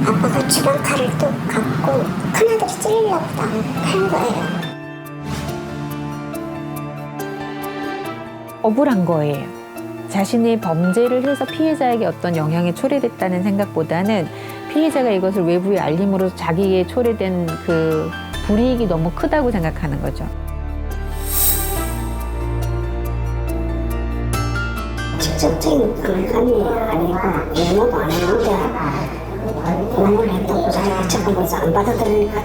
아빠가 주방 칼을 또 갖고 큰아들이 찔리려고 한 거예요. 억울한 거예요. 자신이 범죄를 해서 피해자에게 어떤 영향이 초래됐다는 생각보다는 피해자가 이것을 외부에 알림으로 자기에 초래된 그 불이익이 너무 크다고 생각하는 거죠. 직접적인 불감이 아니라 면허도 안 하는데 원을 했다고 자기가 착각해서 안 받아들이니까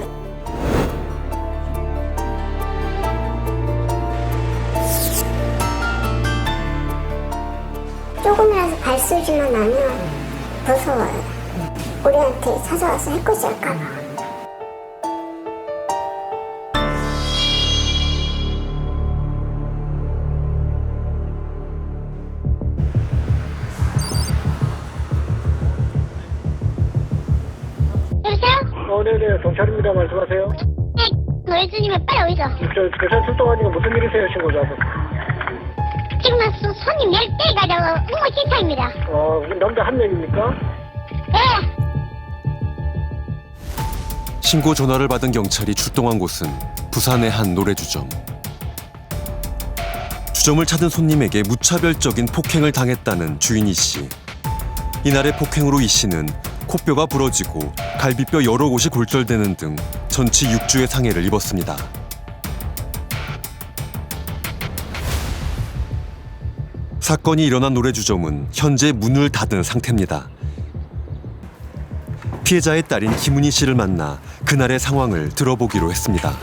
조금이라도 발소리만 나면 무서워요. 우리한테 찾아와서 해코지 할까 봐. 여보세요? 네네, 경찰입니다. 말씀하세요. 네, 노예스님은 빨리 오이소. 경찰 출동하니까 무슨 일이세요, 신고자분? 지금 손님 10대 가자고 응모 신청입니다. 남자 한 명입니까? 네. 신고 전화를 받은 경찰이 출동한 곳은 부산의 한 노래주점. 주점을 찾은 손님에게 무차별적인 폭행을 당했다는 주인 이 씨. 이날의 폭행으로 이 씨는 코뼈가 부러지고 갈비뼈 여러 곳이 골절되는 등 전치 6주의 상해를 입었습니다. 사건이 일어난 노래주점은 현재 문을 닫은 상태입니다. 피해자의 딸인 김은희 씨를 만나 그날의 상황을 들어보기로 했습니다.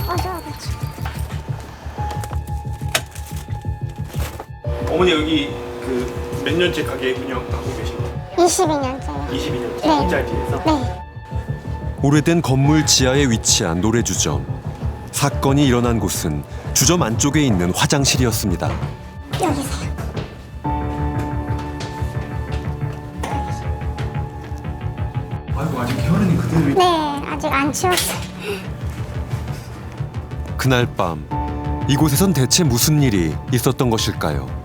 어머니 여기 그 몇 년째 가게 운영하고 계신 거예요? 22년째요. 22년째 네. 이 자리에서? 네. 오래된 건물 지하에 위치한 노래주점. 사건이 일어난 곳은 주점 안쪽에 있는 화장실이었습니다. 여기세요. 아이고 아직 혈흔이 그대로. 네, 아직 안 치웠어요. 그날 밤 이곳에선 대체 무슨 일이 있었던 것일까요?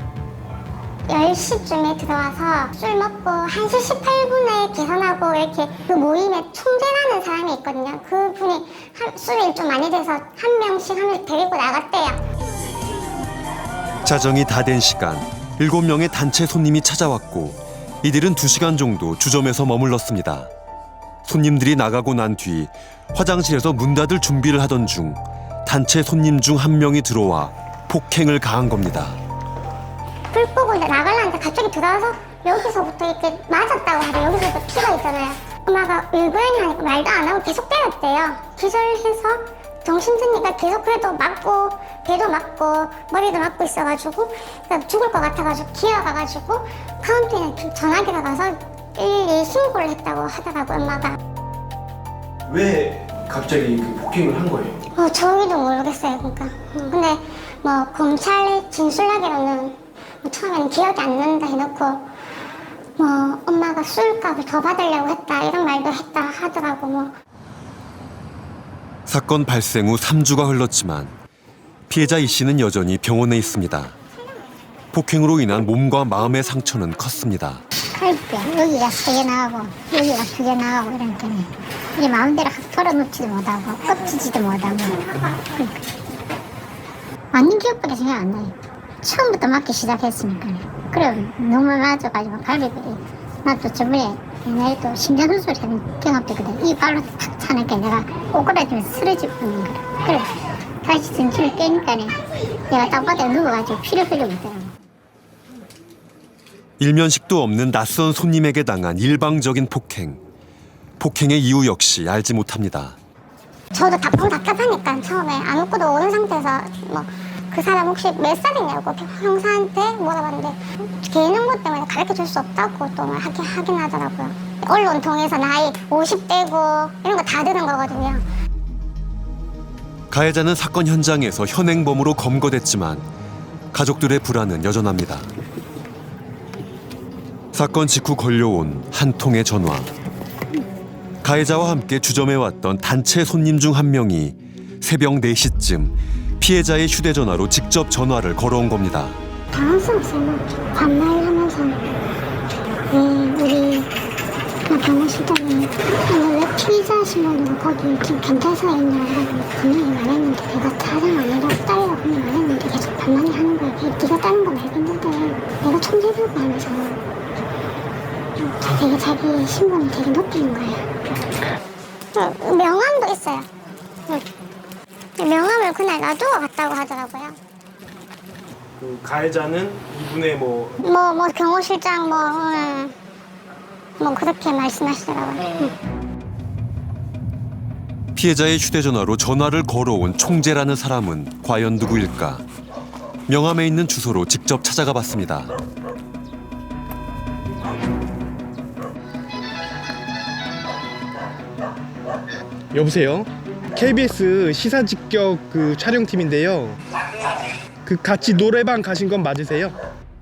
10시쯤에 들어와서 술 먹고 1시 18분에 계산하고 이렇게 그 모임에 총재라는 사람이 있거든요. 그분이 술이 좀 많이 돼서 한 명씩 데리고 나갔대요. 자정이 다 된 시간 7명의 단체 손님이 찾아왔고 이들은 2시간 정도 주점에서 머물렀습니다. 손님들이 나가고 난 뒤 화장실에서 문 닫을 준비를 하던 중 단체 손님 중 한 명이 들어와 폭행을 가한 겁니다. 불 끄고 이제 나가려는데 갑자기 들어와서 여기서부터 이렇게 맞았다고 하고 여기서부터 피가 있잖아요. 엄마가 왜 그러냐 하니까 말도 안 하고 계속 때렸대요. 기절해서 정신드니까 계속 그래도 맞고 배도 맞고 머리도 맞고 있어가지고 죽을 것 같아가지고 기어가가지고 카운티에 전화기가 가서 112 신고를 했다고 하더라고요, 엄마가. 왜 갑자기 그 폭행을 한 거예요? 저희도 모르겠어요, 그러니까. 근데 뭐 검찰 진술하기로는 처음에는 기억이 안 난다 해놓고 뭐 엄마가 술값을 더 받으려고 했다 이런 말도 했다 하더라고 뭐. 사건 발생 후 3주가 흘렀지만 피해자 이 씨는 여전히 병원에 있습니다. 폭행으로 인한 몸과 마음의 상처는 컸습니다. 갈비뼈 여기가 3개 나가고 여기가 2개 나가고 이러니까 이게 마음대로 확 털어놓지도 못하고 꺾지지도 못하고 그러니까. 맞는 기억밖에 생각 안 나요. 처음부터 맞기 시작했으니까. 그래 너무 맞아가지고 갈비뼈이 나도 저번에 옛날에 또 심장수술 하는 경험도 있거든. 이 발로 탁 차니까 내가 오그라지면서 쓰러질 뻔한 거야. 그래 다시 전치를 깨니까 내가 땅바닥에 누워가지고 피를 흘리고 있더라고. 일면식도 없는 낯선 손님에게 당한 일방적인 폭행. 폭행의 이유 역시 알지 못합니다. 저도 답답하니까 처음에 아무것도 모르는 상태에서 뭐 그 사람 혹시 몇 살이냐고 형사한테 물어봤는데 개는 것 때문에 가르쳐줄 수 없다고 또 하긴 하더라고요. 언론 통해서 나이 50대고 이런 거 다 들은 거거든요. 가해자는 사건 현장에서 현행범으로 검거됐지만 가족들의 불안은 여전합니다. 사건 직후 걸려온 한 통의 전화. 가해자와 함께 주점에 왔던 단체 손님 중 한 명이 새벽 4시쯤 피해자의 휴대전화로 직접 전화를 걸어온 겁니다. 당황스럽어요. 반말하면서 우리 병원 하시더니 아니 왜 피의자 신분으로 거기 지금 경찰서에 있냐고 분명히 말했는데 내가 사장 아니라 딸이라고 분명히 말했는데 계속 반란이 하는 거야. 네가 다른 건 알겠는데 내가 총재라고 하면서 되게 자기 신분을 되게 높이는 거예요. 명함도 있어요. 명함을 그날 놔두고 갔다고 하더라고요. 그 가해자는 이분의 뭐 경호실장 그렇게 말씀하시더라고요. 피해자의 휴대전화로 전화를 걸어온 총재라는 사람은 과연 누구일까? 명함에 있는 주소로 직접 찾아가 봤습니다. 여보세요? KBS 시사 직격 그 촬영팀인데요. 그 같이 노래방 가신 건 맞으세요?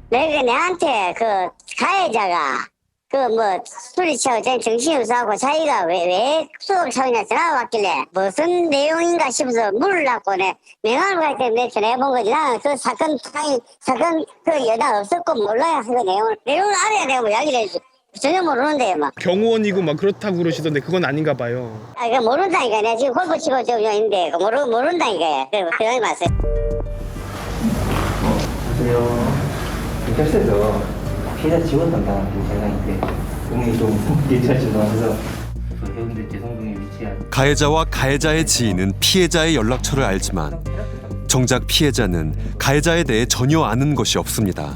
내한테 그 가해자가 그 뭐 술이 취하고 정신이 없어하고 자기가 왜 수업 차원에 전화가 왔길래 무슨 내용인가 싶어서 물으려고 내 명함을 갈 때 내 전화해본 거지. 나는 그 사건 그 여자 없었고 몰라야 그 내용을 알아야 되고 이야기를 해주지. 전혀 모르는데 막. 경호원이고 막 그렇다고 그러시던데 그건 아닌가 봐요. 그 모른다니까. 내가 지금 골프 치고 좀 있는데 모른다니까. 그래서 전화해 봤어요. 안녕하세요. 경찰서에서 피해자 지원 담당 경찰관인데 공이 좀 괜찮지 않아서 해운대 재성동에 위치한 가해자와 가해자의 지인은 피해자의 연락처를 알지만 정작 피해자는 가해자에 대해 전혀 아는 것이 없습니다.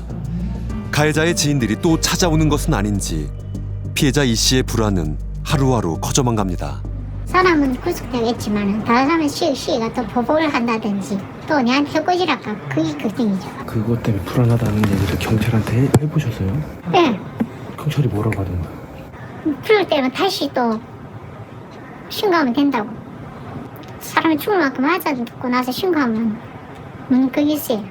가해자의 지인들이 또 찾아오는 것은 아닌지 피해자 이 씨의 불안은 하루하루 커져만 갑니다. 사람은 구속되겠지만 다른 사람은 시위가 또 보복을 한다든지 또 내한테 꼬지랄까 그게 걱정이죠. 그것 때문에 불안하다는 얘기를 경찰한테 해보셨어요? 네. 경찰이 뭐라고 하던가요? 그럴 때는 다시 또 신고하면 된다고. 사람이 죽을 만큼 맞아 듣고 나서 신고하면 그게 있어요.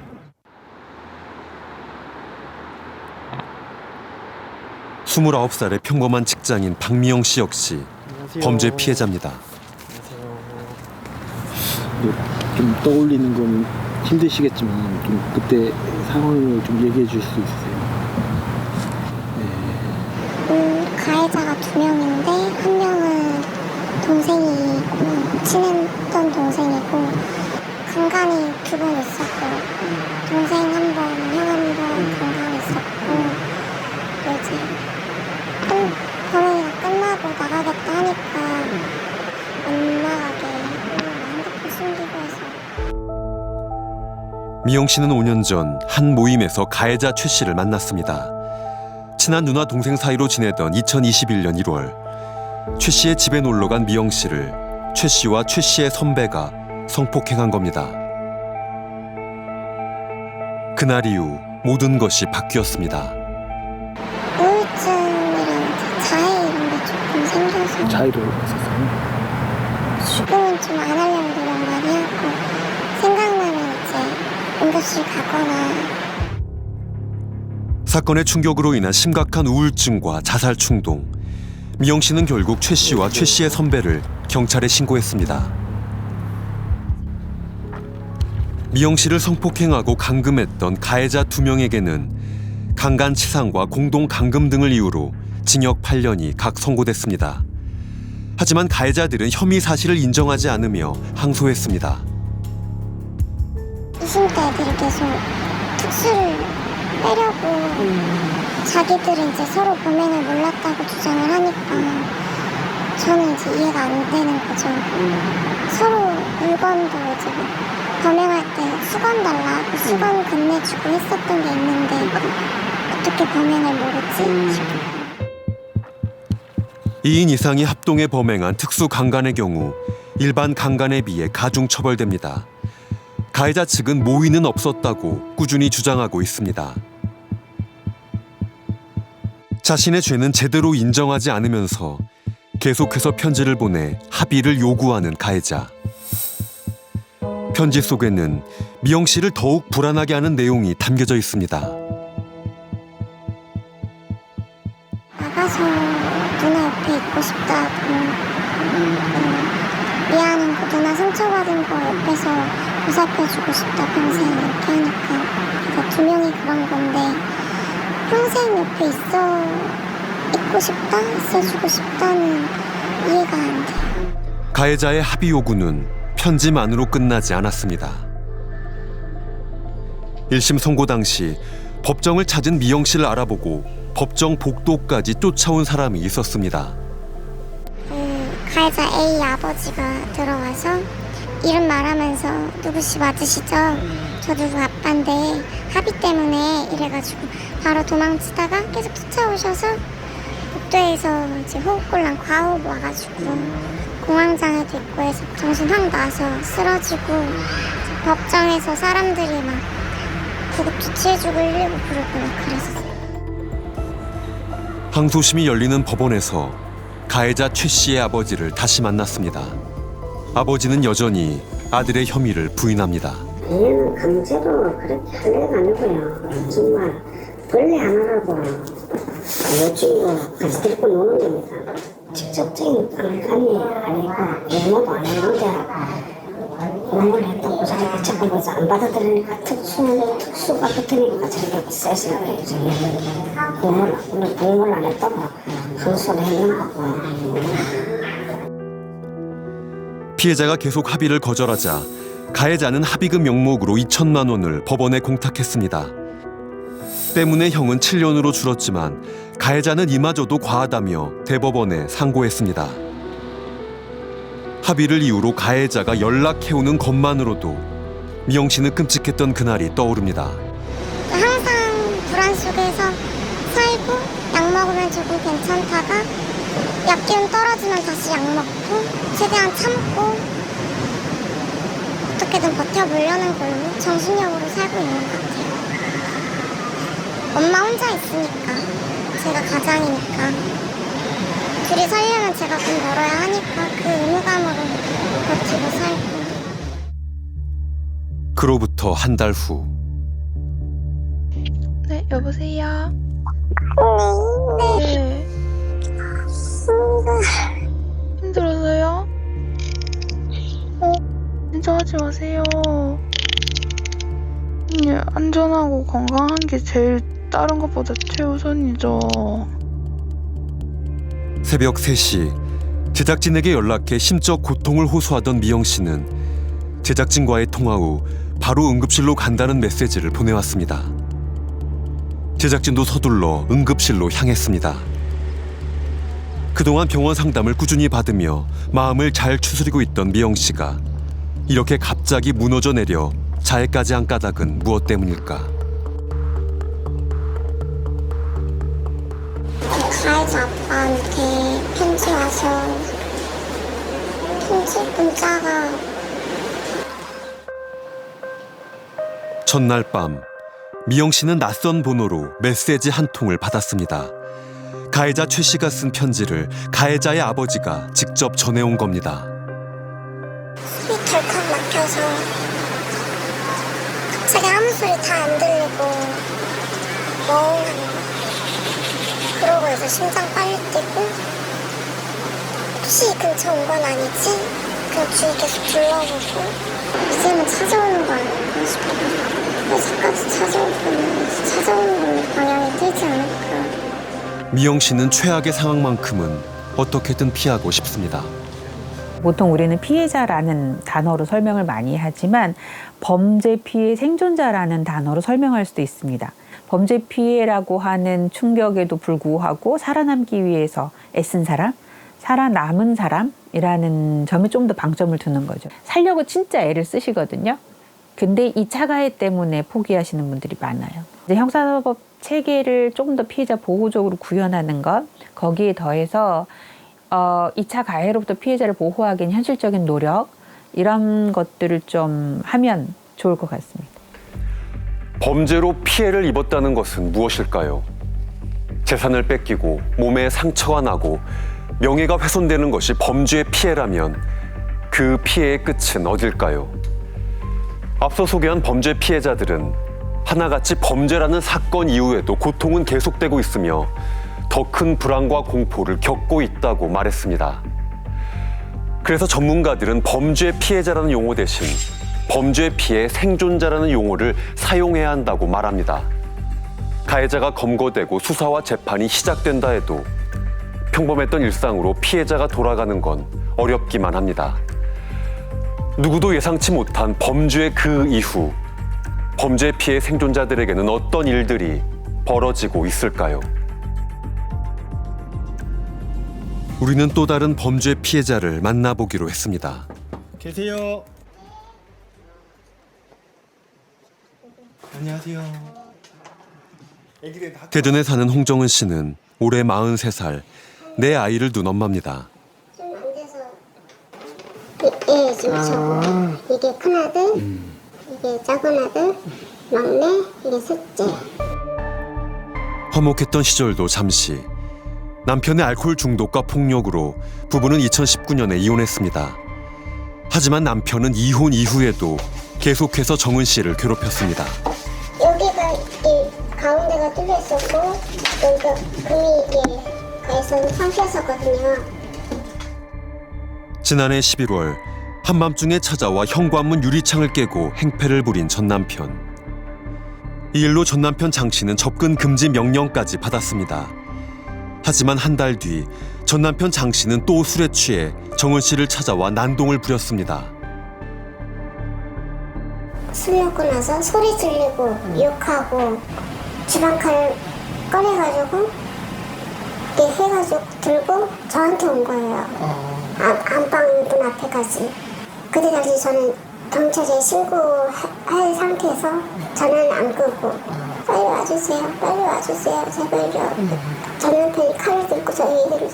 스물아홉 살의 평범한 직장인 박미영 씨 역시 범죄 피해자입니다. 좀 떠올리는 건 힘드시겠지만 좀 그때 상황을 좀 얘기해 줄 수 있으세요? 가해자가 2명인데 한 명은 동생이고 친했던 동생이고 강간이 2번 있었고 동생 한 번, 형 한 번 강간이 있었고 이제 범행이 끝나고 나가겠다 하니까 안 나가게 핸드폰 숨기고 해서. 미영 씨는 5년 전 한 모임에서 가해자 최 씨를 만났습니다. 친한 누나 동생 사이로 지내던 2021년 1월 최 씨의 집에 놀러간 미영 씨를 최 씨와 최 씨의 선배가 성폭행한 겁니다. 그날 이후 모든 것이 바뀌었습니다. 우울증이랑 자해 이런 게 조금 생겨서 자의를 했었어요? 죽음은 좀 안 하려고 노력 많이 하고 생각나면 이제 응급실 가거나. 사건의 충격으로 인한 심각한 우울증과 자살 충동. 미영 씨는 결국 최 씨와 최 씨의 선배를 경찰에 신고했습니다. 미영 씨를 성폭행하고 감금했던 가해자 2명에게는 강간치상과 공동감금 등을 이유로 징역 8년이 각 선고됐습니다. 하지만 가해자들은 혐의 사실을 인정하지 않으며 항소했습니다. 20대 애들이 계속 특수를 빼려고 자기들은 이제 서로 범행을 몰랐다고 주장을 하니까 저는 이제 이해가 안 되는 거죠. 서로 물건도 이제 범행할 때 수건 달라고 수건 건네주고 했었던 게 있는데 어떻게 범행을 모르지 싶어요. 2인 이상이 합동해 범행한 특수 강간의 경우 일반 강간에 비해 가중 처벌됩니다. 가해자 측은 모의는 없었다고 꾸준히 주장하고 있습니다. 자신의 죄는 제대로 인정하지 않으면서 계속해서 편지를 보내 합의를 요구하는 가해자. 편지 속에는 미영 씨를 더욱 불안하게 하는 내용이 담겨져 있습니다. 나가서 누나 옆에 있고 싶다고 미안한 거 누나 상처받은 거 옆에서 보살펴주고 싶다 평생 이렇게 하니까 그래서 2명이 그런 건데 평생 옆에 있어 있고 싶다, 있어주고 싶다는 이해가 안 돼. 가해자의 합의 요구는 편지만으로 끝나지 않았습니다. 1심 선고 당시 법정을 찾은 미영 씨를 알아보고 법정 복도까지 쫓아온 사람이 있었습니다. 가해자 A 아버지가 들어와서 이름 말하면서 누구씨 맞으시죠? 저 누구 아빠인데 합의 때문에 이래가지고 바로 도망치다가 계속 쫓아오셔서 복도에서 이제 호흡곤란 과호흡 와가지고 공황장애도 있고 해서 정신 확 나서 쓰러지고 법정에서 사람들이 막 구급조치해주고 119 부르고 막 그랬어요. 항소심이 열리는 법원에서 가해자 최 씨의 아버지를 다시 만났습니다. 아버지는 여전히 아들의 혐의를 부인합니다. 얘는 강제로 그렇게 할 애가 아니고요. 정말 벌레 하나라고 여주인공 같이 데리고 노는 겁니다. 직접적인 강간이 아니고 외모도 안 했는데 뭔가를 했다고 자기가 자꾸 그래서 안 받아들이니까 특수가 붙으니까 저렇게 세서 공모를 안 했다고 항소를 했는 거고. 피해자가 계속 합의를 거절하자 가해자는 합의금 명목으로 2천만 원을 법원에 공탁했습니다. 때문에 형은 7년으로 줄었지만 가해자는 이마저도 과하다며 대법원에 상고했습니다. 합의를 이유로 가해자가 연락해오는 것만으로도 미영 씨는 끔찍했던 그날이 떠오릅니다. 항상 불안 속에서 살고 약 먹으면 조금 괜찮다가 약 기운 떨어지면 다시 약 먹고 최대한 참고 어떻게든 버텨보려는 걸로 정신력으로 살고 있는 것 같아요. 엄마 혼자 있으니까 제가 가장이니까 둘이 살려면 제가 돈 벌어야 하니까 그 의무감으로 버티고 살고. 그로부터 한 달 후. 네, 여보세요? 네. 힘들어서요? 걱정하지 마세요. 안전하고 건강한 게 제일 다른 것보다 최우선이죠. 새벽 3시 제작진에게 연락해 심적 고통을 호소하던 미영 씨는 제작진과의 통화 후 바로 응급실로 간다는 메시지를 보내왔습니다. 제작진도 서둘러 응급실로 향했습니다. 그동안 병원 상담을 꾸준히 받으며 마음을 잘 추스리고 있던 미영 씨가 이렇게 갑자기 무너져 내려 자해까지 한 까닭은 무엇 때문일까? 가해자 아빠한테 편지 와서 문자가 첫날 밤 미영 씨는 낯선 번호로 메시지 한 통을 받았습니다. 가해자 최 씨가 쓴 편지를 가해자의 아버지가 직접 전해온 겁니다. 숨이 덜컥 막혀서 갑자기 아무 소리 다 안 들리고 멍한 그러고 해서 심장 빨리 뛰고 혹시 근처 온 건 아니지? 그냥 주위 계속 둘러보고 이제는 찾아오는 거 아닐까 싶어. 회사까지 찾아오는 건 방향이 뜨지 않을까. 미영 씨는 최악의 상황만큼은 어떻게든 피하고 싶습니다. 보통 우리는 피해자라는 단어로 설명을 많이 하지만 범죄 피해 생존자라는 단어로 설명할 수도 있습니다. 범죄 피해라고 하는 충격에도 불구하고 살아남기 위해서 애쓴 사람, 살아남은 사람이라는 점에 좀 더 방점을 두는 거죠. 살려고 진짜 애를 쓰시거든요. 근데 이 자가해 때문에 포기하시는 분들이 많아요. 이제 형사사법 체계를 조금 더 피해자 보호적으로 구현하는 것, 거기에 더해서 2차 가해로부터 피해자를 보호하기 위한 현실적인 노력, 이런 것들을 좀 하면 좋을 것 같습니다. 범죄로 피해를 입었다는 것은 무엇일까요? 재산을 뺏기고 몸에 상처가 나고 명예가 훼손되는 것이 범죄의 피해라면 그 피해의 끝은 어딜까요? 앞서 소개한 범죄 피해자들은 하나같이 범죄라는 사건 이후에도 고통은 계속되고 있으며 더 큰 불안과 공포를 겪고 있다고 말했습니다. 그래서 전문가들은 범죄 피해자라는 용어 대신 범죄 피해 생존자라는 용어를 사용해야 한다고 말합니다. 가해자가 검거되고 수사와 재판이 시작된다 해도 평범했던 일상으로 피해자가 돌아가는 건 어렵기만 합니다. 누구도 예상치 못한 범죄의 그 이후 범죄 피해 생존자들에게는 어떤 일들이 벌어지고 있을까요? 우리는 또 다른 범죄 피해자를 만나보기로 했습니다. 계세요. 안녕하세요. 대전에 사는 홍정은 씨는 올해 43살, 내 아이를 둔 엄마입니다. 예, 지금 저 이게 큰아들, 이게 작은아들, 막내, 이게 셋째. 화목했던 시절도 잠시 남편의 알코올 중독과 폭력으로 부부는 2019년에 이혼했습니다. 하지만 남편은 이혼 이후에도 계속해서 정은 씨를 괴롭혔습니다. 여기가 이 가운데가 뚫려 있었고 여기가 금이 이게 가해서 삼켰었거든요. 지난해 11월 한밤중에 찾아와 현관문 유리창을 깨고 행패를 부린 전 남편. 이 일로 전 남편 장 씨는 접근 금지 명령까지 받았습니다. 하지만 한 달 뒤 전 남편 장 씨는 또 술에 취해 정은 씨를 찾아와 난동을 부렸습니다. 술 먹고 나서 소리 지르고 욕하고 주방칼 꺼내가지고 이렇게 해가지고 들고 저한테 온 거예요. 안방 문 앞에까지. 그때 당시 저는 경찰에 신고할 상태에서 전화는 안 끄고 빨리 와주세요, 빨리 와주세요, 제발요. 전 남편이 칼을 들고 저희를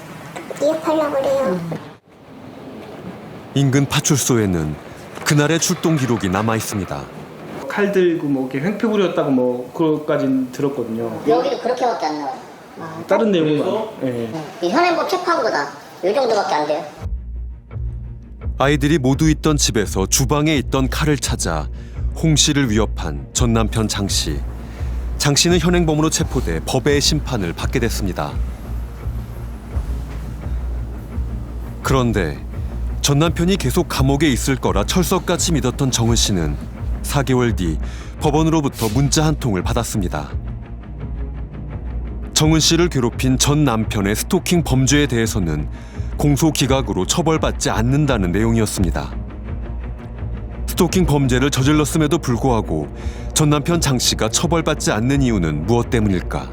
위협하려고 그래요. 인근 파출소에는 그날의 출동 기록이 남아 있습니다. 칼 들고 뭐 이렇게 횡패 부렸다고 뭐 그것까진 들었거든요. 여기도 그렇게밖에 안 나와요. 다른 내용은 예. 이 현행법 체포한 거다. 이 정도밖에 안 돼요. 아이들이 모두 있던 집에서 주방에 있던 칼을 찾아 홍 씨를 위협한 전 남편 장 씨. 장 씨는 현행범으로 체포돼 법의 심판을 받게 됐습니다. 그런데 전 남편이 계속 감옥에 있을 거라 철석같이 믿었던 정은 씨는 4개월 뒤 법원으로부터 문자 한 통을 받았습니다. 정은 씨를 괴롭힌 전 남편의 스토킹 범죄에 대해서는 공소기각으로 처벌받지 않는다는 내용이었습니다. 스토킹 범죄를 저질렀음에도 불구하고 전 남편 장 씨가 처벌받지 않는 이유는 무엇 때문일까?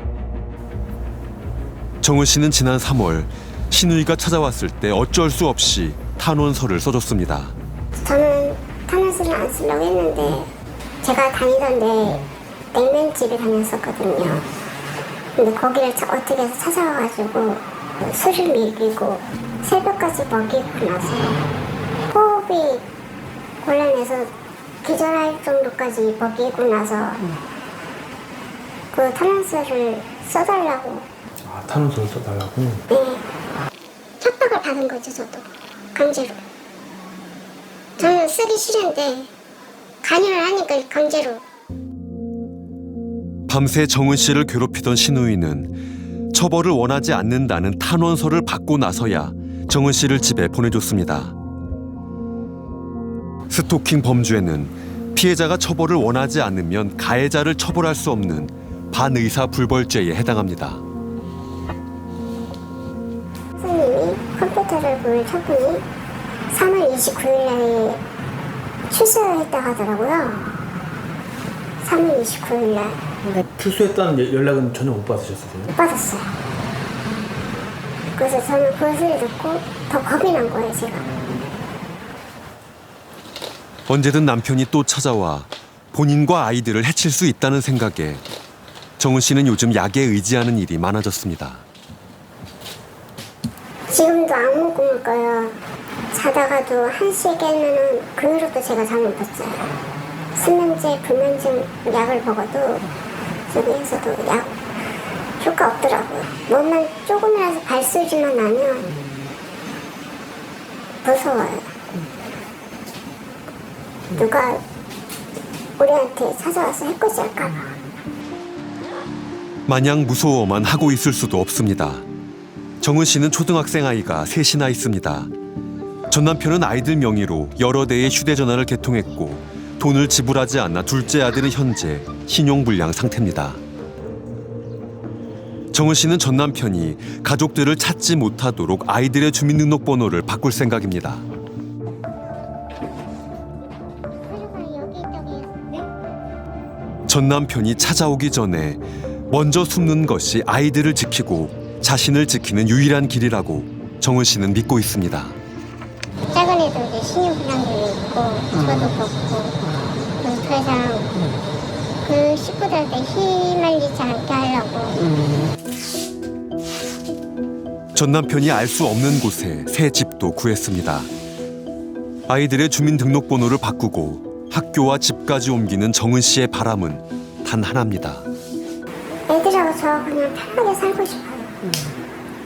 정은 씨는 지난 3월 신우이가 찾아왔을 때 어쩔 수 없이 탄원서를 써줬습니다. 저는 탄원서를 안 쓰려고 했는데 제가 다니던 데 냉면집에 다녔었거든요. 근데 거기를 어떻게 해서 찾아와가지고 술을 먹이고 새벽까지 먹이고 나서 호흡이 곤란해서 기절할 정도까지 먹이고 나서 그 탄원서를 써달라고. 아, 탄원서를 써달라고? 네. 협박을 받은 거죠, 저도. 강제로. 저는 쓰기 싫은데 강요를 하니까 강제로. 밤새 정은 씨를 괴롭히던 신우이는 처벌을 원하지 않는다는 탄원서를 받고 나서야 정은 씨를 집에 보내줬습니다. 스토킹 범죄는 피해자가 처벌을 원하지 않으면 가해자를 처벌할 수 없는 반의사 불벌죄에 해당합니다. 선생님이 컴퓨터를 보는 처분이 3월 29일 날에 출소했다고 하더라고요. 3월 29일 날. 출소했다는 연락은 전혀 못 받으셨어요? 못 받았어요. 그래서 저는 그 소리 듣고 더 겁이 난 거예요, 제가. 언제든 남편이 또 찾아와 본인과 아이들을 해칠 수 있다는 생각에 정은 씨는 요즘 약에 의지하는 일이 많아졌습니다. 지금도 악몽 꿈을 꿔요. 자다가도 1시에 깨면은 그 후로도 제가 잠을 못 잤어요. 수면제, 불면증 약을 먹어도 여기에서도 약 효과 없더라고요. 몸만 조금이라도 발소리만 나면 무서워요. 누가 우리한테 찾아와서 해코지 할까 봐. 마냥 무서워만 하고 있을 수도 없습니다. 정은 씨는 초등학생 아이가 셋이나 있습니다. 전 남편은 아이들 명의로 여러 대의 휴대전화를 개통했고 돈을 지불하지 않아 둘째 아들은 현재 신용불량 상태입니다. 정은 씨는 전 남편이 가족들을 찾지 못하도록 아이들의 주민등록번호를 바꿀 생각입니다. 전 남편이 찾아오기 전에 먼저 숨는 것이 아이들을 지키고 자신을 지키는 유일한 길이라고 정은 씨는 믿고 있습니다. 최근에도 이제 신용불량금이 있고 저도 그렇고 그래서 더 이상 그 식구들한테 휘말리지 않게 하려고. 전 남편이 알 수 없는 곳에 새 집도 구했습니다. 아이들의 주민등록번호를 바꾸고 학교와 집까지 옮기는 정은 씨의 바람은 단 하나입니다. 애들하고 저 그냥 편하게 살고 싶어요.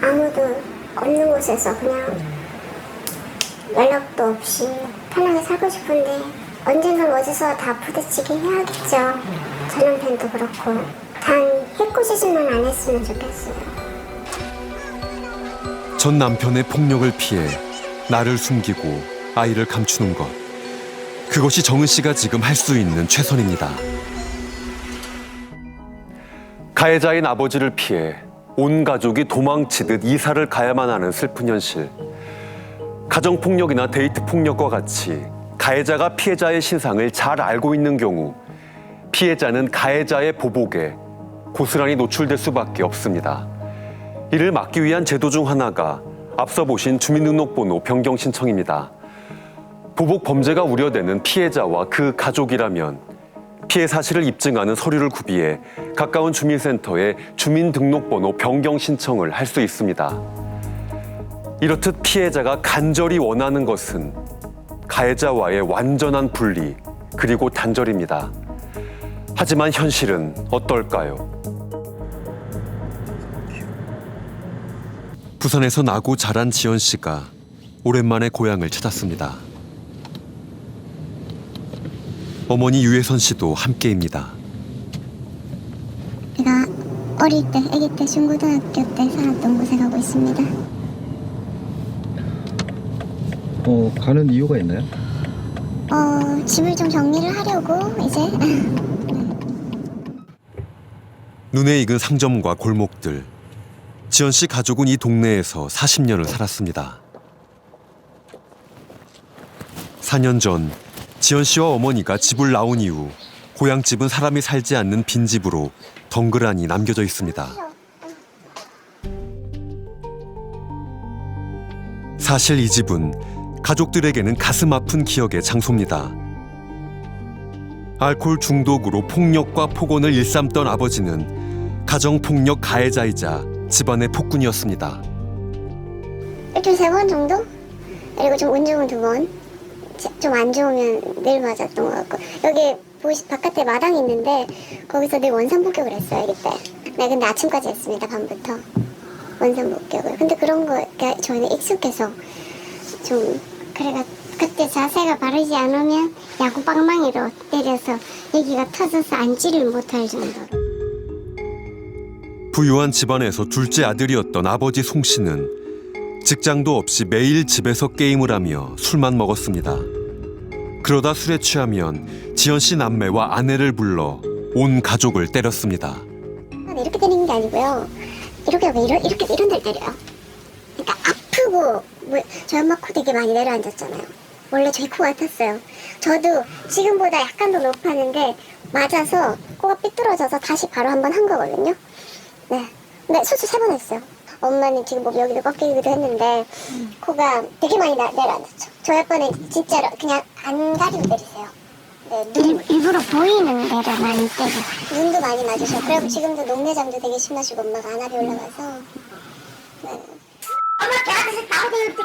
아무도 없는 곳에서 그냥 연락도 없이 편하게 살고 싶은데 언젠간 어디서 다 부딪히긴 해야겠죠. 저 남편도 그렇고 단 해코지짓만 안 했으면 좋겠어요. 전 남편의 폭력을 피해 나를 숨기고 아이를 감추는 것. 그것이 정은 씨가 지금 할 수 있는 최선입니다. 가해자인 아버지를 피해 온 가족이 도망치듯 이사를 가야만 하는 슬픈 현실. 가정폭력이나 데이트폭력과 같이 가해자가 피해자의 신상을 잘 알고 있는 경우 피해자는 가해자의 보복에 고스란히 노출될 수밖에 없습니다. 이를 막기 위한 제도 중 하나가 앞서 보신 주민등록번호 변경 신청입니다. 보복 범죄가 우려되는 피해자와 그 가족이라면 피해 사실을 입증하는 서류를 구비해 가까운 주민센터에 주민등록번호 변경 신청을 할 수 있습니다. 이렇듯 피해자가 간절히 원하는 것은 가해자와의 완전한 분리 그리고 단절입니다. 하지만 현실은 어떨까요? 부산에서 나고 자란 지연 씨가 오랜만에 고향을 찾았습니다. 어머니 유혜선 씨도 함께입니다. 제가 어릴 때, 아기 때, 중고등학교 때 살았던 곳에 가고 있습니다. 가는 이유가 있나요? 집을 좀 정리를 하려고 이제. 눈에 익은 상점과 골목들. 지연 씨 가족은 이 동네에서 40년을 살았습니다. 4년 전 지연 씨와 어머니가 집을 나온 이후 고향집은 사람이 살지 않는 빈집으로 덩그러니 남겨져 있습니다. 사실 이 집은 가족들에게는 가슴 아픈 기억의 장소입니다. 알코올 중독으로 폭력과 폭언을 일삼던 아버지는 가정폭력 가해자이자 집안의 폭군이었습니다. 일주일에 3번 정도? 그리고 좀 운 좋으면 2번. 좀 안 좋으면 늘 맞았던 것 같고. 여기 바깥에 마당이 있는데 거기서 늘 원산복격을 했어요, 아기 때. 네, 근데 아침까지 했습니다, 밤부터. 원산복격을. 근데 그런 거가 저희는 익숙해서 좀 그래가 그때 자세가 바르지 않으면 야구 빵망이로 때려서 여기가 터져서 앉지를 못할 정도로. 부유한 집안에서 둘째 아들이었던 아버지 송 씨는 직장도 없이 매일 집에서 게임을 하며 술만 먹었습니다. 그러다 술에 취하면 지연 씨 남매와 아내를 불러 온 가족을 때렸습니다. 이렇게 때리는 게 아니고요. 이렇게 하고 이런 데를 때려요. 그러니까 아프고 저희 엄마 코 되게 많이 내려앉았잖아요. 원래 저희 코가 탔어요. 저도 지금보다 약간 더 높았는데 맞아서 코가 삐뚤어져서 다시 바로 한 번 한 거거든요. 네. 근데 수술 3번 했어요. 엄마는 지금 뭐 여기도 꺾이기도 했는데 코가 되게 많이 내려앉았죠. 저희 아빠는 진짜로 그냥 안 가리고 때리세요. 네, 일부러 보이는 데를 많이 때리고 눈도 많이 맞으셔. 그리고 지금도 녹내장도 되게 심하시고 엄마가 안압이 올라가서 네. 엄마 걔한테 나오더니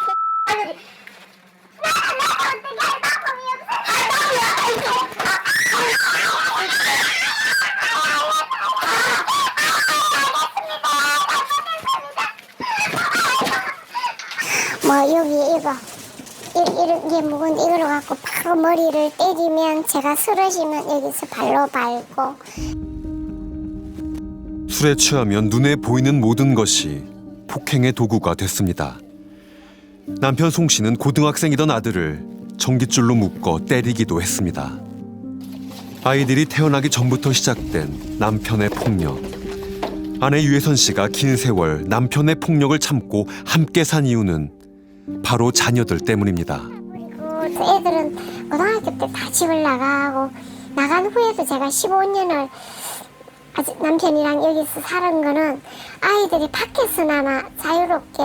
뭐 여기 이거 이게 무거운데 이걸 갖고 바로 머리를 때리면 제가 쓰러지면 여기서 발로 밟고. 술에 취하면 눈에 보이는 모든 것이 폭행의 도구가 됐습니다. 남편 송 씨는 고등학생이던 아들을 전깃줄로 묶어 때리기도 했습니다. 아이들이 태어나기 전부터 시작된 남편의 폭력. 아내 유혜선 씨가 긴 세월 남편의 폭력을 참고 함께 산 이유는 바로 자녀들 때문입니다. 그리고 애들은 고등학교 때 다 집을 나가고 나간 후에도 제가 15년을 아직 남편이랑 여기서 사는 거는 아이들이 밖에서나마 자유롭게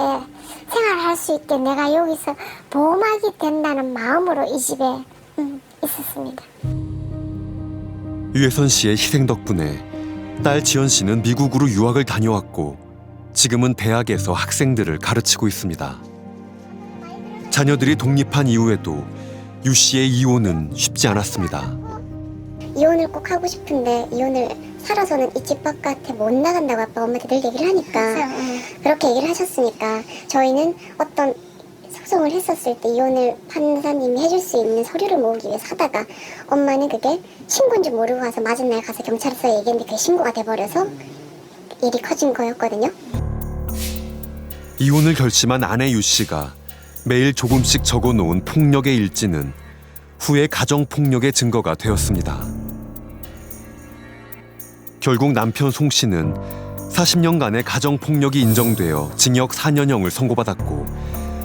생활할 수 있게 내가 여기서 보호막이 된다는 마음으로 이 집에 있었습니다. 유혜선 씨의 희생 덕분에 딸 지연 씨는 미국으로 유학을 다녀왔고 지금은 대학에서 학생들을 가르치고 있습니다. 자녀들이 독립한 이후에도 유 씨의 이혼은 쉽지 않았습니다. 이혼을 꼭 하고 싶은데 이혼을 살아서는 이 집 바깥에 못 나간다고 아빠가 엄마한테 늘 얘기를 하니까 그렇게 얘기를 하셨으니까 저희는 어떤 소송을 했었을 때 이혼을 판사님이 해줄 수 있는 서류를 모으기 위해서 하다가 엄마는 그게 신고인 줄 모르고 가서 맞은 날 가서 경찰서에 얘기했는데 그게 신고가 돼버려서 일이 커진 거였거든요. 이혼을 결심한 아내 유 씨가 매일 조금씩 적어놓은 폭력의 일지는 후에 가정폭력의 증거가 되었습니다. 결국 남편 송 씨는 40년간의 가정폭력이 인정되어 징역 4년형을 선고받았고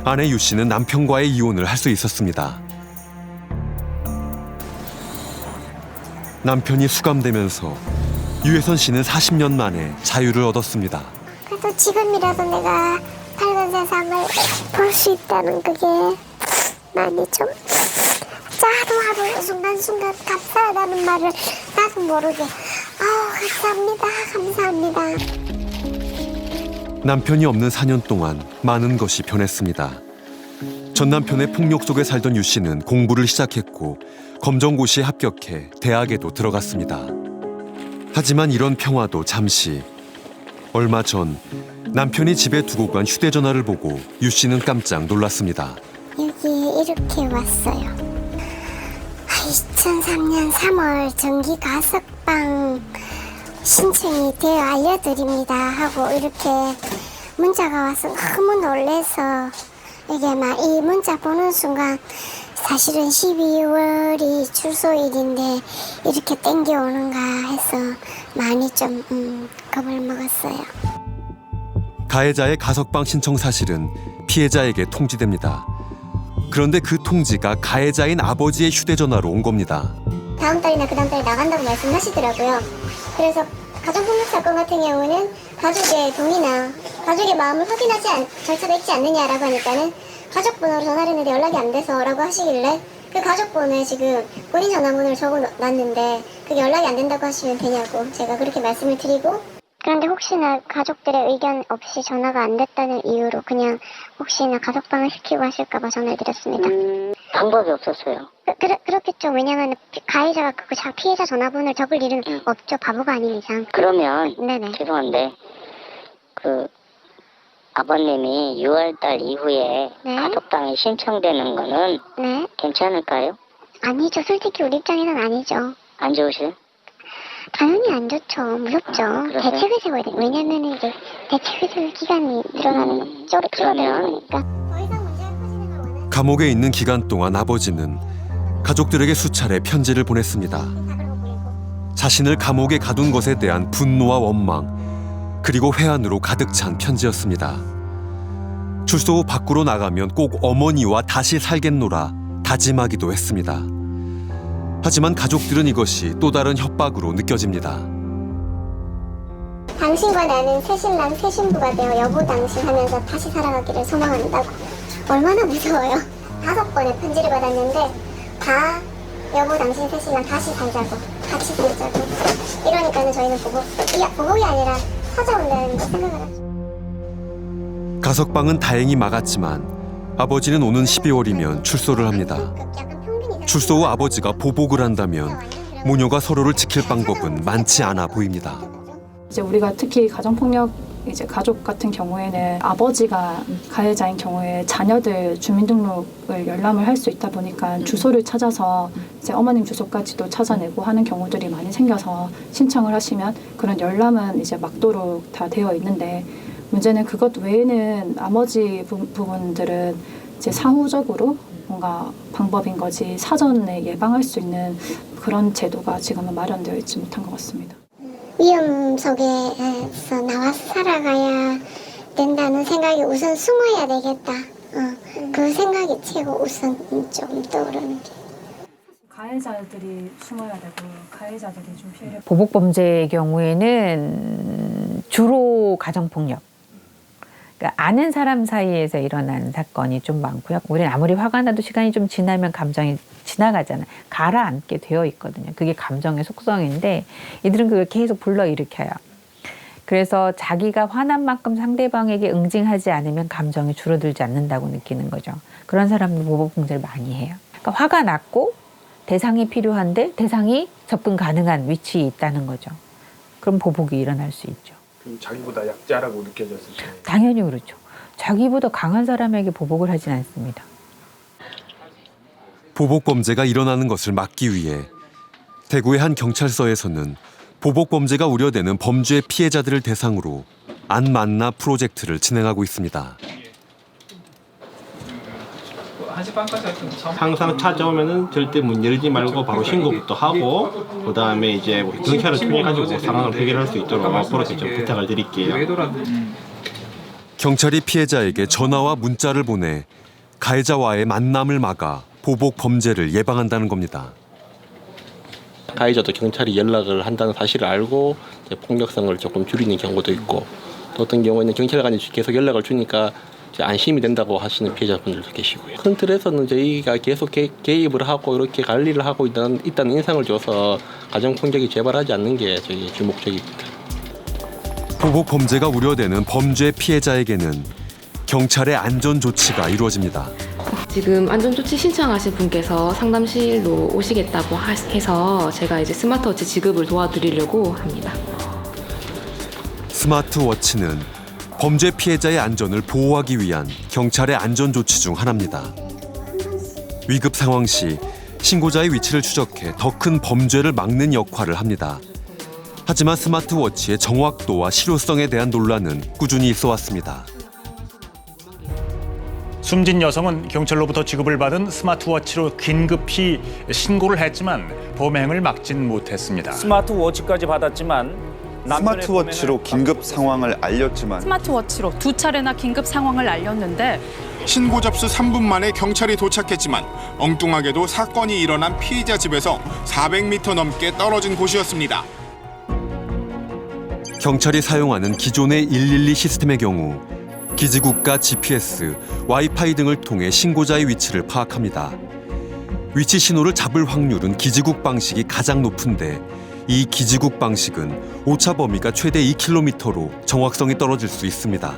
아내 유 씨는 남편과의 이혼을 할 수 있었습니다. 남편이 수감되면서 유혜선 씨는 40년 만에 자유를 얻었습니다. 그래도 지금이라도 내가 밝은 세상을 볼 수 있다는 그게 많이 좀 하루하루 순간순간 감사하다는 말을 나도 모르게 감사합니다. 남편이 없는 4년 동안 많은 것이 변했습니다. 전 남편의 폭력 속에 살던 유 씨는 공부를 시작했고 검정고시에 합격해 대학에도 들어갔습니다. 하지만 이런 평화도 잠시. 얼마 전 남편이 집에 두고 간 휴대전화를 보고 유 씨는 깜짝 놀랐습니다. 여기 이렇게 왔어요. 2003년 3월 전기 가석방 신청이 되어 알려드립니다 하고 이렇게 문자가 와서 너무 놀래서 이게 막 이 문자 보는 순간 사실은 12월이 출소일인데 이렇게 땡겨오는가 해서 많이 좀 겁을 먹었어요. 가해자의 가석방 신청 사실은 피해자에게 통지됩니다. 그런데 그 통지가 가해자인 아버지의 휴대전화로 온 겁니다. 다음 달이나 그 다음 달에 나간다고 말씀하시더라고요. 그래서 가정폭력 사건 같은 경우는 가족의 동의나 가족의 마음을 확인하지 절차가 있지 않느냐라고 하니까는 가족번호로 전화를 했는데 연락이 안 돼서 라고 하시길래 그 가족번호에 지금 본인 전화번호를 적어놨는데 그게 연락이 안 된다고 하시면 되냐고 제가 그렇게 말씀을 드리고 그런데 혹시나 가족들의 의견 없이 전화가 안 됐다는 이유로 그냥 혹시나 가석방을 시키고 하실까 봐 전화를 드렸습니다. 방법이 없었어요. 그렇겠죠. 왜냐하면 가해자가 그 피해자 전화번호를 적을 일은 없죠. 바보가 아닌 이상. 그러면 네네. 죄송한데 그 아버님이 6월달 이후에 네? 가석방이 신청되는 거는 네? 괜찮을까요? 아니죠. 솔직히 우리 입장에는 아니죠. 안 좋으세요? 당연히 안 좋죠. 무섭죠. 그러세요? 대책을 세워야 돼. 왜냐면 이제 대책을 세울 기간이 늘어나는 줄어드는 거니까. 감옥에 있는 기간 동안 아버지는 가족들에게 수차례 편지를 보냈습니다. 자신을 감옥에 가둔 것에 대한 분노와 원망, 그리고 회한으로 가득 찬 편지였습니다. 출소 후 밖으로 나가면 꼭 어머니와 다시 살겠노라 다짐하기도 했습니다. 하지만 가족들은 이것이 또 다른 협박으로 느껴집니다. 당신과 나는 새신랑 새신부가 되어 여보 당신 하면서 다시 살아가기를 소망한다고. 얼마나 무서워요. 5번의 편지를 받았는데 다 여보 당신 새신랑 다시 살자고 같이 살자고 이러니까는 저희는 보복이 아니라 찾아온다는 생각을 하죠. 가석방은 다행히 막았지만 아버지는 오는 12월이면 출소를 합니다. 출소 후 아버지가 보복을 한다면 모녀가 서로를 지킬 방법은 많지 않아 보입니다. 이제 우리가 특히 가정폭력 이제 가족 같은 경우에는 아버지가 가해자인 경우에 자녀들 주민등록을 열람을 할 수 있다 보니까 주소를 찾아서 이제 어머님 주소까지도 찾아내고 하는 경우들이 많이 생겨서 신청을 하시면 그런 열람은 이제 막도록 다 되어 있는데 문제는 그것 외에는 나머지 부분들은 이제 사후적으로 뭔가 방법인 거지 사전에 예방할 수 있는 그런 제도가 지금은 마련되어 있지 못한 것 같습니다. 위험 속에서 나와서 살아가야 된다는 생각이 우선 숨어야 되겠다. 그 생각이 최고 우선 좀 떠오르는 게. 가해자들이 숨어야 되고 가해자들이 좀 피해를 보복 범죄의 경우에는 주로 가정폭력. 그러니까 아는 사람 사이에서 일어난 사건이 좀 많고요. 우리는 아무리 화가 나도 시간이 좀 지나면 감정이 지나가잖아요. 가라앉게 되어 있거든요. 그게 감정의 속성인데 이들은 그걸 계속 불러일으켜요. 그래서 자기가 화난 만큼 상대방에게 응징하지 않으면 감정이 줄어들지 않는다고 느끼는 거죠. 그런 사람들 보복 범죄를 많이 해요. 그러니까 화가 났고 대상이 필요한데 대상이 접근 가능한 위치에 있다는 거죠. 그럼 보복이 일어날 수 있죠. 그럼 자기보다 약자라고 느껴졌을 때. 당연히 그렇죠. 자기보다 강한 사람에게 보복을 하진 않습니다. 보복 범죄가 일어나는 것을 막기 위해 대구의 한 경찰서에서는 보복 범죄가 우려되는 범죄 피해자들을 대상으로 안 만나 프로젝트를 진행하고 있습니다. 항상 찾아오면은 절대 문 열지 말고 바로 신고부터 하고 그다음에 이제 경찰을 통해 가지고 상황을 해결할 수 있도록 그렇게 좀 부탁을 드릴게요. 경찰이 피해자에게 전화와 문자를 보내 가해자와의 만남을 막아 보복 범죄를 예방한다는 겁니다. 가해자도 경찰이 연락을 한다는 사실을 알고 이제 폭력성을 조금 줄이는 경우도 있고 또 어떤 경우에는 경찰관이 계속 연락을 주니까 이제 안심이 된다고 하시는 피해자분들도 계시고요. 큰 틀에서는 저희가 계속 개입을 하고 이렇게 관리를 하고 있다는 인상을 줘서 가정폭력이 재발하지 않는 게 저희 주목적입니다. 보복 범죄가 우려되는 범죄 피해자에게는 경찰의 안전 조치가 이루어집니다. 지금 안전조치 신청하신 분께서 상담실로 오시겠다고 해서 제가 이제 스마트워치 지급을 도와드리려고 합니다. 스마트워치는 범죄 피해자의 안전을 보호하기 위한 경찰의 안전 조치 중 하나입니다. 위급 상황 시 신고자의 위치를 추적해 더 큰 범죄를 막는 역할을 합니다. 하지만 스마트워치의 정확도와 실효성에 대한 논란은 꾸준히 있어 왔습니다. 숨진 여성은 경찰로부터 지급을 받은 스마트워치로 긴급히 신고를 했지만 범행을 막진 못했습니다. 스마트워치까지 받았지만 스마트워치로 긴급 상황을 알렸지만 스마트워치로 2차례나 긴급 상황을 알렸는데 신고 접수 3분 만에 경찰이 도착했지만 엉뚱하게도 사건이 일어난 피해자 집에서 400m 넘게 떨어진 곳이었습니다. 경찰이 사용하는 기존의 112 시스템의 경우 기지국가 GPS, 와이파이 등을 통해 신고자의 위치를 파악합니다. 위치 신호를 잡을 확률은 기지국 방식이 가장 높은데 이 기지국 방식은 오차 범위가 최대 2km로 정확성이 떨어질 수 있습니다.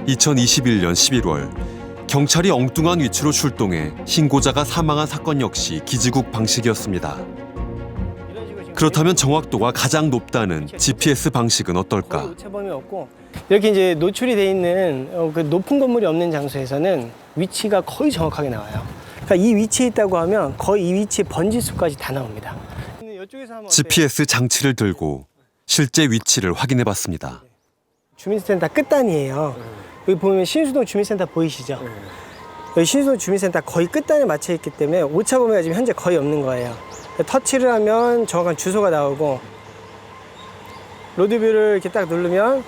2021년 11월 경찰이 엉뚱한 위치로 출동해 신고자가 사망한 사건 역시 기지국 방식이었습니다. 그렇다면 정확도가 가장 높다는 GPS 방식은 어떨까? 오차범위 없고 이렇게 이제 노출이 돼 있는 그 높은 건물이 없는 장소에서는 위치가 거의 정확하게 나와요. 그러니까 이 위치에 있다고 하면 거의 이 위치의 번지수까지 다 나옵니다. GPS 장치를 들고 실제 위치를 확인해 봤습니다. 주민센터 끝단이에요. 여기 보면 신수동 주민센터 보이시죠? 여기 신수동 주민센터 거의 끝단에 맞춰 있기 때문에 오차 범위가 지금 현재 거의 없는 거예요. 터치를 하면 정확한 주소가 나오고 로드뷰를 이렇게 딱 누르면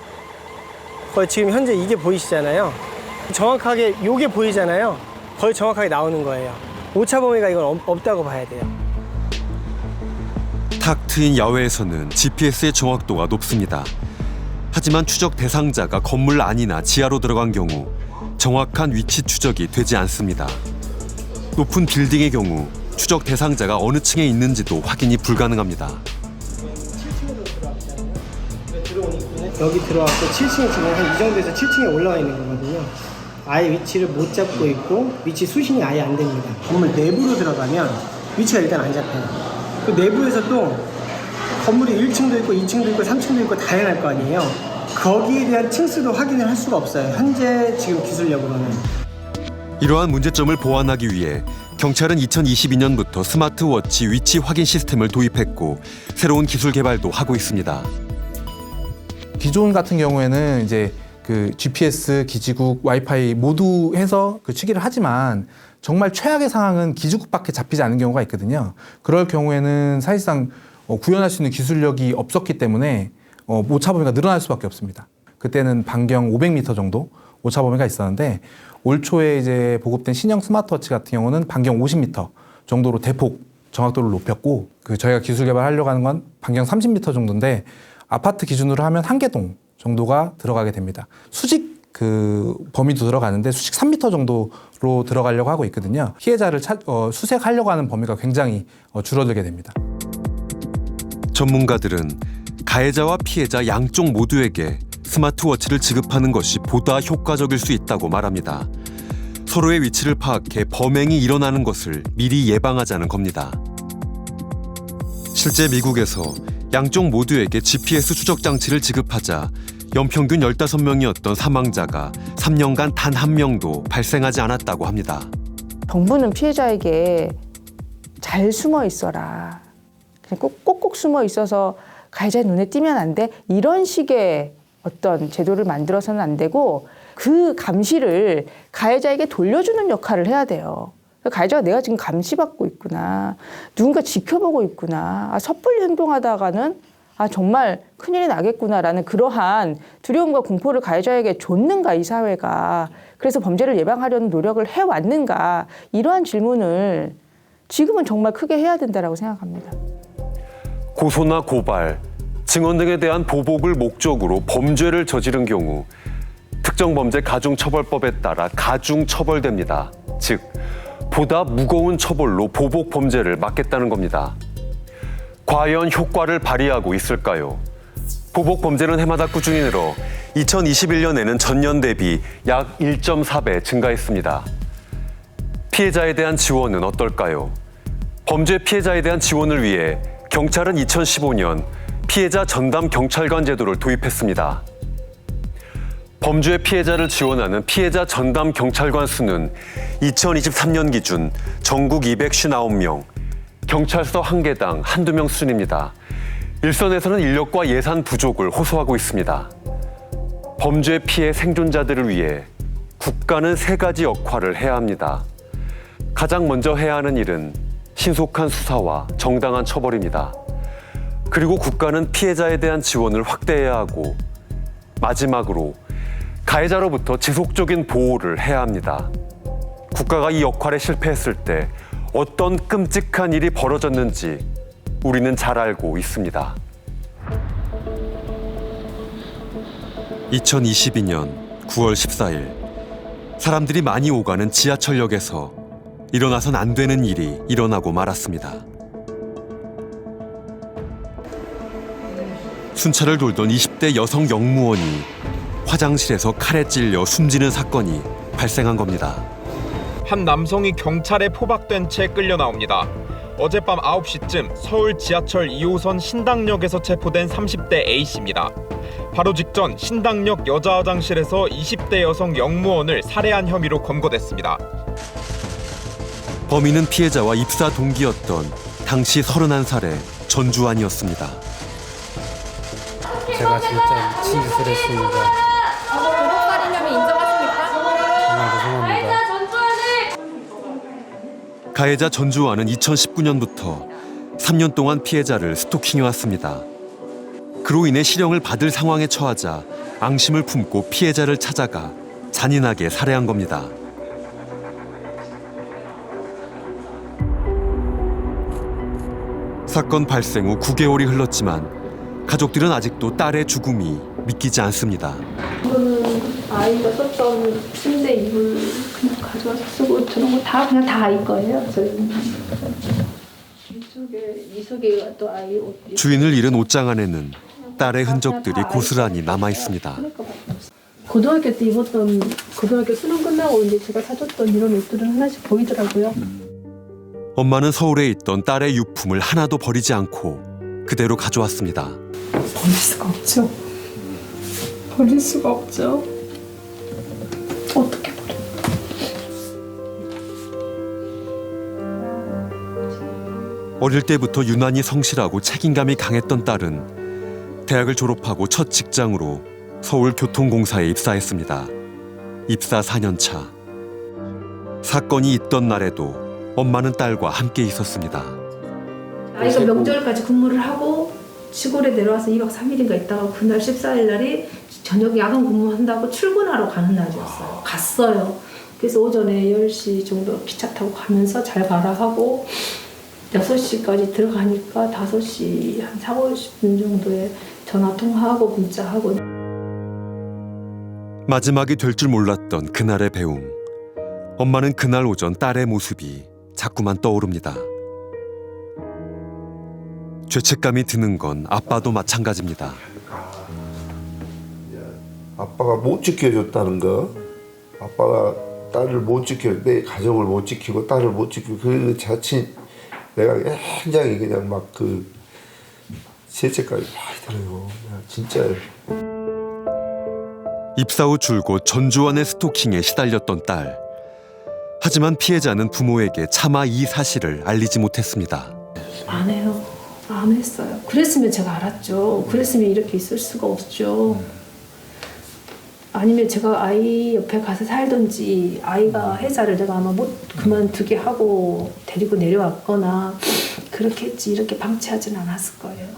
거의 지금 현재 이게 보이시잖아요. 정확하게 요게 보이잖아요. 거의 정확하게 나오는 거예요. 오차 범위가 이건 없다고 봐야 돼요. 탁 트인 야외에서는 GPS의 정확도가 높습니다. 하지만 추적 대상자가 건물 안이나 지하로 들어간 경우 정확한 위치 추적이 되지 않습니다. 높은 빌딩의 경우 추적 대상자가 어느 층에 있는지도 확인이 불가능합니다. 여기 들어왔고 7층에 지금 한 이 정도에서 7층에 올라와 있는 거거든요. 아예 위치를 못 잡고 있고 위치 수신이 아예 안 됩니다. 건물 내부로 들어가면 위치가 일단 안 잡혀요. 그 내부에서 또 건물이 1층도 있고 2층도 있고 3층도 있고 다양할 거 아니에요. 거기에 대한 층수도 확인을 할 수가 없어요. 현재 지금 기술력으로는. 이러한 문제점을 보완하기 위해 경찰은 2022년부터 스마트워치 위치 확인 시스템을 도입했고 새로운 기술 개발도 하고 있습니다. 기존 같은 경우에는 이제 그 GPS, 기지국, 와이파이 모두 해서 그 취기를 하지만 정말 최악의 상황은 기지국밖에 잡히지 않는 경우가 있거든요. 그럴 경우에는 사실상 구현할 수 있는 기술력이 없었기 때문에 오차 범위가 늘어날 수밖에 없습니다. 그때는 반경 500m 정도 오차 범위가 있었는데 올 초에 이제 보급된 신형 스마트워치 같은 경우는 반경 50m 정도로 대폭 정확도를 높였고 저희가 기술 개발하려고 하는 건 반경 30m 정도인데 아파트 기준으로 하면 한 개동 정도가 들어가게 됩니다. 수직 범위도 들어가는데 수직 3m 정도로 들어가려고 하고 있거든요. 피해자를 수색하려고 하는 범위가 굉장히 줄어들게 됩니다. 전문가들은 가해자와 피해자 양쪽 모두에게 스마트워치를 지급하는 것이 보다 효과적일 수 있다고 말합니다. 서로의 위치를 파악해 범행이 일어나는 것을 미리 예방하자는 겁니다. 실제 미국에서 양쪽 모두에게 GPS 추적 장치를 지급하자 연평균 15명이었던 사망자가 3년간 단 한 명도 발생하지 않았다고 합니다. 정부는 피해자에게 잘 숨어 있어라. 그냥 꼭꼭 숨어 있어서 가해자의 눈에 띄면 안 돼. 이런 식의 어떤 제도를 만들어서는 안 되고 그 감시를 가해자에게 돌려주는 역할을 해야 돼요. 가해자가 내가 지금 감시받고 있구나. 누군가 지켜보고 있구나. 섣불리 행동하다가는 정말 큰일이 나겠구나라는 그러한 두려움과 공포를 가해자에게 줬는가 이 사회가. 그래서 범죄를 예방하려는 노력을 해왔는가. 이러한 질문을 지금은 정말 크게 해야 된다고 생각합니다. 고소나 고발, 증언 등에 대한 보복을 목적으로 범죄를 저지른 경우 특정범죄 가중처벌법에 따라 가중처벌됩니다. 즉, 보다 무거운 처벌로 보복 범죄를 막겠다는 겁니다. 과연 효과를 발휘하고 있을까요? 보복 범죄는 해마다 꾸준히 늘어 2021년에는 전년 대비 약 1.4배 증가했습니다. 피해자에 대한 지원은 어떨까요? 범죄 피해자에 대한 지원을 위해 경찰은 2015년 피해자 전담 경찰관 제도를 도입했습니다. 범죄 피해자를 지원하는 피해자 전담 경찰관 수는 2023년 기준 전국 259명, 경찰서 한 개당 한두 명 수준입니다. 일선에서는 인력과 예산 부족을 호소하고 있습니다. 범죄 피해 생존자들을 위해 국가는 3가지 역할을 해야 합니다. 가장 먼저 해야 하는 일은 신속한 수사와 정당한 처벌입니다. 그리고 국가는 피해자에 대한 지원을 확대해야 하고 마지막으로 가해자로부터 지속적인 보호를 해야 합니다. 국가가 이 역할에 실패했을 때 어떤 끔찍한 일이 벌어졌는지 우리는 잘 알고 있습니다. 2022년 9월 14일 사람들이 많이 오가는 지하철역에서 일어나선 안 되는 일이 일어나고 말았습니다. 순찰을 돌던 20대 여성 영무원이 화장실에서 칼에 찔려 숨지는 사건이 발생한 겁니다. 한 남성이 경찰에 포박된 채 끌려 나옵니다. 어젯밤 9시쯤 서울 지하철 2호선 신당역에서 체포된 30대 A씨입니다. 바로 직전 신당역 여자 화장실에서 20대 여성 영무원을 살해한 혐의로 검거됐습니다. 범인은 피해자와 입사 동기였던 당시 31살의 전주환이었습니다. 제가 진짜 미친 짓을 했습니다. 도둑살인혐의 인정하십니까? 정말 죄송합니다. 가해자 전주환은 2019년부터 3년 동안 피해자를 스토킹해왔습니다. 그로 인해 실형을 받을 상황에 처하자 앙심을 품고 피해자를 찾아가 잔인하게 살해한 겁니다. 사건 발생 후 9개월이 흘렀지만 가족들은 아직도 딸의 죽음이 믿기지 않습니다. 이거는 아이가 썼던 침대 이불 그냥 가져와서 쓰고 저런 거 다 그냥 다 아이 거예요. 저희는. 이쪽에 또 아이 옷. 주인을 잃은 옷장 안에는 딸의 흔적들이 고스란히 남아 있습니다. 고등학교 때 입었던 고등학교 수능 끝나고 이제 제가 사줬던 이런 옷들은 하나씩 보이더라고요. 엄마는 서울에 있던 딸의 유품을 하나도 버리지 않고 그대로 가져왔습니다. 버릴 수가 없죠. 버릴 수가 없죠. 어떻게 버려? 어릴 때부터 유난히 성실하고 책임감이 강했던 딸은 대학을 졸업하고 첫 직장으로 서울교통공사에 입사했습니다. 입사 4년 차. 사건이 있던 날에도 엄마는 딸과 함께 있었습니다. 아이가 명절까지 근무를 하고 시골에 내려와서 2박 3일인가 있다가 그날 14일 날이 저녁 야간 근무한다고 출근하러 가는 날이었어요. 갔어요. 그래서 오전에 10시 정도 기차 타고 가면서 잘 가라 하고 6시까지 들어가니까 5시 한 4, 50분 정도에 전화 통화하고 문자하고. 마지막이 될 줄 몰랐던 그날의 배움. 엄마는 그날 오전 딸의 모습이 자꾸만 떠오릅니다. 죄책감이 드는 건 아빠도 마찬가지입니다. 아빠가 못 지켜줬다는 거, 아빠가 딸을 못 지켜, 내 가족을 못 지키고 딸을 못 지키고 그 자체 내가 굉장히 그냥 막 그 죄책감이 많이 들어요. 진짜. 입사 후 줄곧 전주환의 스토킹에 시달렸던 딸. 하지만 피해자는 부모에게 차마 이 사실을 알리지 못했습니다. 안 해요. 안 했어요. 그랬으면 제가 알았죠. 그랬으면 이렇게 있을 수가 없죠. 아니면 제가 아이 옆에 가서 살든지 아이가 회사를 내가 아마 못 그만두게 하고 데리고 내려왔거나 그렇게 했지 이렇게 방치하진 않았을 거예요.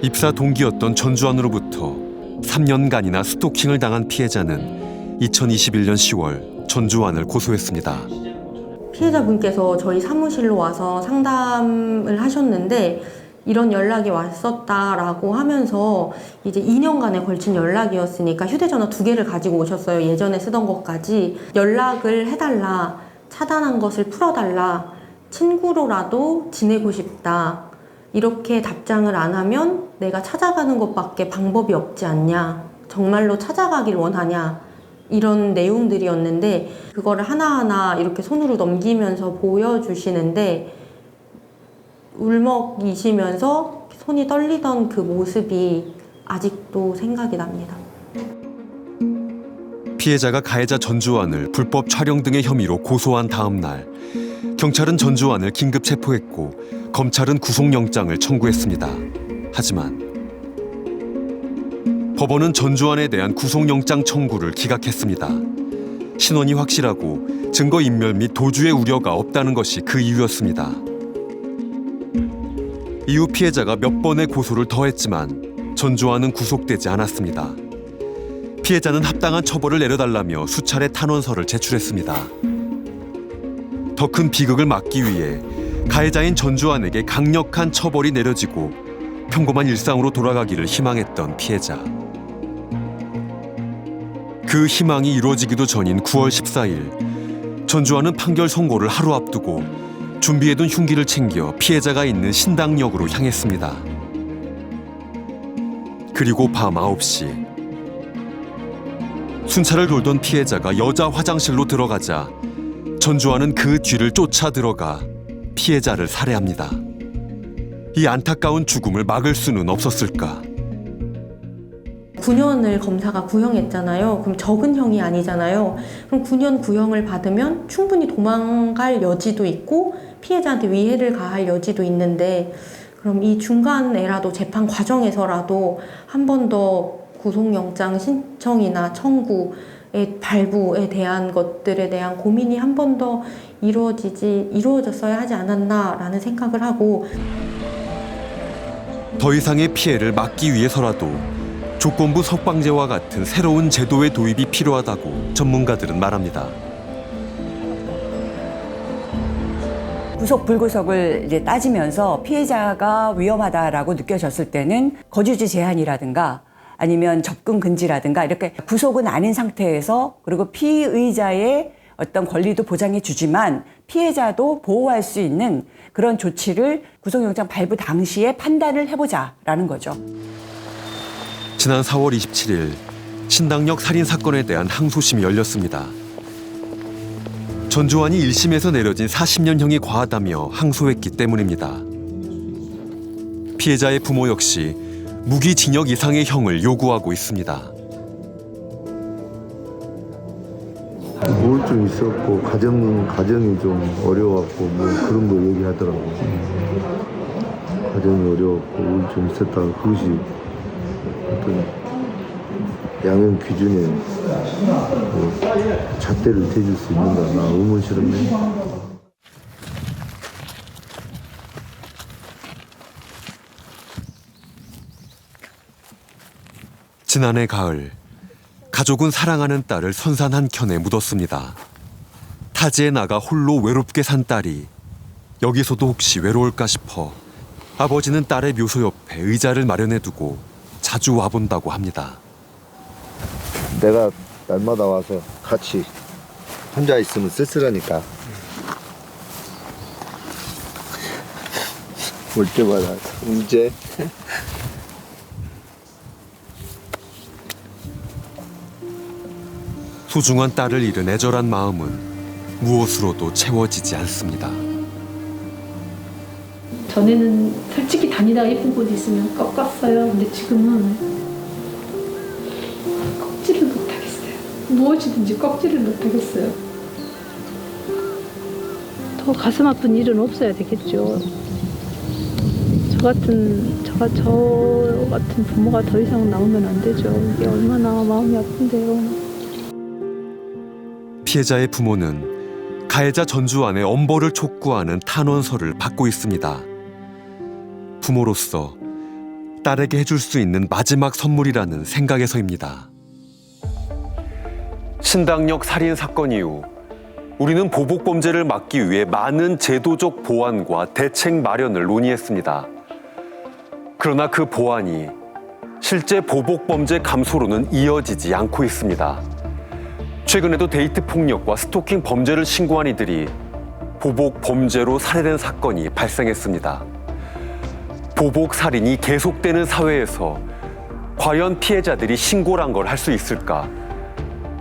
입사 동기였던 전주환으로부터 3년간이나 스토킹을 당한 피해자는 2021년 10월 전주환을 고소했습니다. 피해자분께서 저희 사무실로 와서 상담을 하셨는데 이런 연락이 왔었다라고 하면서 이제 2년간에 걸친 연락이었으니까 휴대전화 2개를 가지고 오셨어요. 예전에 쓰던 것까지. 연락을 해달라, 차단한 것을 풀어달라, 친구로라도 지내고 싶다. 이렇게 답장을 안 하면 내가 찾아가는 것밖에 방법이 없지 않냐. 정말로 찾아가길 원하냐. 이런 내용들이었는데 그거를 하나하나 이렇게 손으로 넘기면서 보여주시는데 울먹이시면서 손이 떨리던 그 모습이 아직도 생각이 납니다. 피해자가 가해자 전주환을 불법 촬영 등의 혐의로 고소한 다음 날 경찰은 전주환을 긴급 체포했고 검찰은 구속영장을 청구했습니다. 하지만 법원은 전주환에 대한 구속영장 청구를 기각했습니다. 신원이 확실하고 증거인멸 및 도주의 우려가 없다는 것이 그 이유였습니다. 이후 피해자가 몇 번의 고소를 더했지만 전주환은 구속되지 않았습니다. 피해자는 합당한 처벌을 내려달라며 수차례 탄원서를 제출했습니다. 더 큰 비극을 막기 위해 가해자인 전주환에게 강력한 처벌이 내려지고 평범한 일상으로 돌아가기를 희망했던 피해자. 그 희망이 이루어지기도 전인 9월 14일 전주환은 판결 선고를 하루 앞두고 준비해둔 흉기를 챙겨 피해자가 있는 신당역으로 향했습니다. 그리고 밤 9시 순찰을 돌던 피해자가 여자 화장실로 들어가자 전주환은 그 뒤를 쫓아 들어가 피해자를 살해합니다. 이 안타까운 죽음을 막을 수는 없었을까? 9년을 검사가 구형했잖아요. 그럼 적은 형이 아니잖아요. 그럼 9년 구형을 받으면 충분히 도망갈 여지도 있고 피해자한테 위해를 가할 여지도 있는데 그럼 이 중간에라도 재판 과정에서라도 한 번 더 구속영장 신청이나 청구의 발부에 대한 것들에 대한 고민이 한 번 더 이루어졌어야 하지 않았나라는 생각을 하고 더 이상의 피해를 막기 위해서라도 조건부 석방제와 같은 새로운 제도의 도입이 필요하다고 전문가들은 말합니다. 구속 불구속을 이제 따지면서 피해자가 위험하다라고 느껴졌을 때는 거주지 제한이라든가 아니면 접근 금지라든가 이렇게 구속은 아닌 상태에서 그리고 피의자의 어떤 권리도 보장해 주지만 피해자도 보호할 수 있는 그런 조치를 구속영장 발부 당시에 판단을 해보자라는 거죠. 지난 4월 27일 신당역 살인 사건에 대한 항소심이 열렸습니다. 전주환이 1심에서 내려진 40년형이 과하다며 항소했기 때문입니다. 피해자의 부모 역시 무기징역 이상의 형을 요구하고 있습니다. 우울증 있었고 가정이 좀 어려웠고 뭐 그런 거 얘기하더라고. 가정이 어려웠고 우울증 있었다가 그것이 어떤 양형 기준에 뭐 잣대를 대줄 수 있는가 나 의문스럽네. 지난해 가을, 가족은 사랑하는 딸을 선산 한 켠에 묻었습니다. 타지에 나가 홀로 외롭게 산 딸이 여기서도 혹시 외로울까 싶어 아버지는 딸의 묘소 옆에 의자를 마련해 두고 자주 와본다고 합니다. 내가 날마다 와서 같이 혼자 있으면 쓸쓸하니까 올 때마다 언제 소중한 딸을 잃은 애절한 마음은 무엇으로도 채워지지 않습니다. 전에는 솔직히 다니다가 예쁜 곳 있으면 꺾었어요. 근데 지금은 꺾지를 못하겠어요. 무엇이든지 꺾지를 못하겠어요. 더 가슴 아픈 일은 없어야 되겠죠. 저 같은 부모가 더 이상 나오면 안 되죠. 이게 얼마나 마음이 아픈데요. 피해자의 부모는 가해자 전주환의 엄벌을 촉구하는 탄원서를 받고 있습니다. 부모로서 딸에게 해줄 수 있는 마지막 선물이라는 생각에서입니다. 신당역 살인 사건 이후 우리는 보복 범죄를 막기 위해 많은 제도적 보완과 대책 마련을 논의했습니다. 그러나 그 보완이 실제 보복 범죄 감소로는 이어지지 않고 있습니다. 최근에도 데이트 폭력과 스토킹 범죄를 신고한 이들이 보복 범죄로 살해된 사건이 발생했습니다. 보복 살인이 계속되는 사회에서 과연 피해자들이 신고란 걸 할 수 있을까?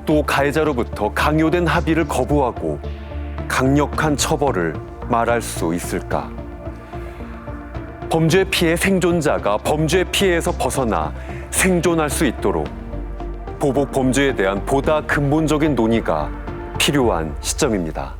또 가해자로부터 강요된 합의를 거부하고 강력한 처벌을 말할 수 있을까? 범죄 피해 생존자가 범죄 피해에서 벗어나 생존할 수 있도록 보복 범죄에 대한 보다 근본적인 논의가 필요한 시점입니다.